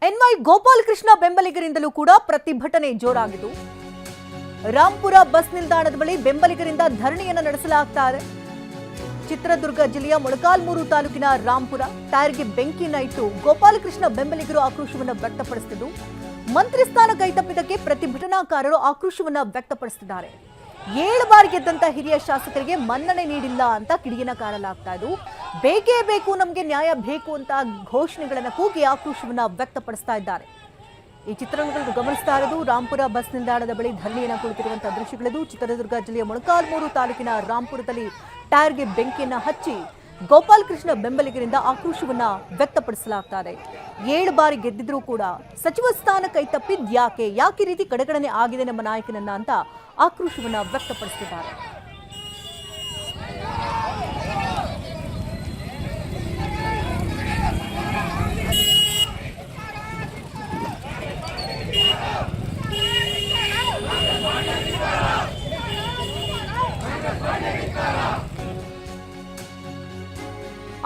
NY Gopalakrishna ಬೆಂಬಲಿಗರಿಂದಲೂ ಕೂಡ ಪ್ರತಿಭಟನೆ ಜೋರಾಗಿದ್ದು Rampur bus ನಿಲ್ದಾಣದ ಬಳಿ ಬೆಂಬಲಿಗರಿಂದ ಧರಣಿಯನ್ನು ನಡೆಸಲಾಗ್ತಾ ಇದೆ. ಚಿತ್ರದುರ್ಗ ಜಿಲ್ಲೆಯ ಮೊಳಕಾಲ್ಮೂರು ತಾಲೂಕಿನ ರಾಂಪುರ ಟೈರ್ಗೆ ಬೆಂಕಿಯನ್ನು ಇಟ್ಟು ಗೋಪಾಲಕೃಷ್ಣ ಬೆಂಬಲಿಗರು ಆಕ್ರೋಶವನ್ನು ವ್ಯಕ್ತಪಡಿಸಿದ್ದು, ಮಂತ್ರಿ ಸ್ಥಾನ ಕೈತಪ್ಪಿದ್ದಕ್ಕೆ ಪ್ರತಿಭಟನಾಕಾರರು ಆಕ್ರೋಶವನ್ನು ವ್ಯಕ್ತಪಡಿಸಿದ್ದಾರೆ. 7 ಬಾರಿ ಗೆದ್ದಂತ ಹಿರಿಯ ಶಾಸಕರಿಗೆ ಮನ್ನಣೆ ನೀಡಿಲ್ಲ ಅಂತ ಕಿಡಿಯನ್ನು ಕಾರಲಾಗ್ತಾ ಇದ್ದು, ಬೇಕೇ ಬೇಕು ನಮಗೆ ನ್ಯಾಯ ಬೇಕು ಅಂತ ಘೋಷಣೆಗಳನ್ನು ಕೂಗಿ ಆಕ್ರೋಶವನ್ನು ವ್ಯಕ್ತಪಡಿಸ್ತಾ ಇದ್ದಾರೆ. ಈ ಚಿತ್ರಣಗಳನ್ನು ಗಮನಿಸ್ತಾ ಇರೋದು ರಾಂಪುರ ಬಸ್ ನಿಲ್ದಾಣದ ಬಳಿ ಧರಣಿಯನ್ನು ಕುಳಿತಿರುವಂತಹ ದೃಶ್ಯಗಳಿದು. ಚಿತ್ರದುರ್ಗ ಜಿಲ್ಲೆಯ ಮೊಳಕಾಲ್ಮೂರು ತಾಲೂಕಿನ ರಾಂಪುರದಲ್ಲಿ ಟೈರ್ಗೆ ಬೆಂಕಿಯನ್ನು ಹಚ್ಚಿ ಗೋಪಾಲಕೃಷ್ಣ ಬೆಂಬಲಿಗರಿಂದ ಆಕ್ರೋಶವನ್ನ ವ್ಯಕ್ತಪಡಿಸಲಾಗ್ತಾ ಇದೆ. 7 ಬಾರಿ ಗೆದ್ದಿದ್ರೂ ಕೂಡ ಸಚಿವ ಸ್ಥಾನ ಕೈತಪ್ಪಿದ್ ಯಾಕೆ ರೀತಿ ಕಡೆಗಣನೆ ಆಗಿದೆ ನಮ್ಮ ನಾಯಕನನ್ನ ಅಂತ ಆಕ್ರೋಶವನ್ನ ವ್ಯಕ್ತಪಡಿಸಿದ್ದಾರೆ.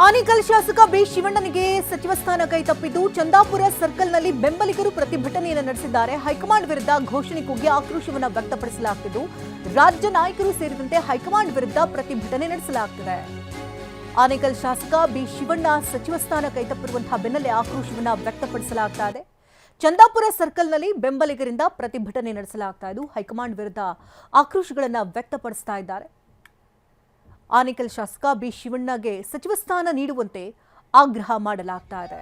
ಆನೇಕಲ್ ಶಾಸಕ ಬಿ ಶಿವಣ್ಣನಿಗೆ ಸಚಿವ ಸ್ಥಾನ ಕೈತಪ್ಪಿದ್ದು, ಚಂದಾಪುರ ಸರ್ಕಲ್ನಲ್ಲಿ ಬೆಂಬಲಿಗರು ಪ್ರತಿಭಟನೆಯನ್ನು ನಡೆಸಿದ್ದಾರೆ. ಹೈಕಮಾಂಡ್ ವಿರುದ್ಧ ಘೋಷಣೆ ಕೂಗಿ ಆಕ್ರೋಶವನ್ನು ವ್ಯಕ್ತಪಡಿಸಲಾಗುತ್ತಿದ್ದು, ರಾಜ್ಯ ನಾಯಕರು ಸೇರಿದಂತೆ ಹೈಕಮಾಂಡ್ ವಿರುದ್ಧ ಪ್ರತಿಭಟನೆ ನಡೆಸಲಾಗುತ್ತಿದೆ. ಆನೇಕಲ್ ಶಾಸಕ ಬಿ ಶಿವಣ್ಣ ಸಚಿವ ಸ್ಥಾನ ಕೈತಪ್ಪಿರುವಂತಹ ಬೆನ್ನಲ್ಲೇ ಆಕ್ರೋಶವನ್ನು ವ್ಯಕ್ತಪಡಿಸಲಾಗ್ತಾ ಇದೆ. ಚಂದಾಪುರ ಸರ್ಕಲ್ನಲ್ಲಿ ಬೆಂಬಲಿಗರಿಂದ ಪ್ರತಿಭಟನೆ ನಡೆಸಲಾಗ್ತಾ ಇದ್ದು, ಹೈಕಮಾಂಡ್ ವಿರುದ್ಧ ಆಕ್ರೋಶಗಳನ್ನು ವ್ಯಕ್ತಪಡಿಸ್ತಾ ಇದ್ದಾರೆ. ಆನೇಕಲ್ ಶಾಸಕ ಬಿ ಶಿವಣ್ಣಗೆ ಸಚಿವ ಸ್ಥಾನ ನೀಡುವಂತೆ ಆಗ್ರಹ ಮಾಡಲಾಗ್ತಾ ಇದೆ.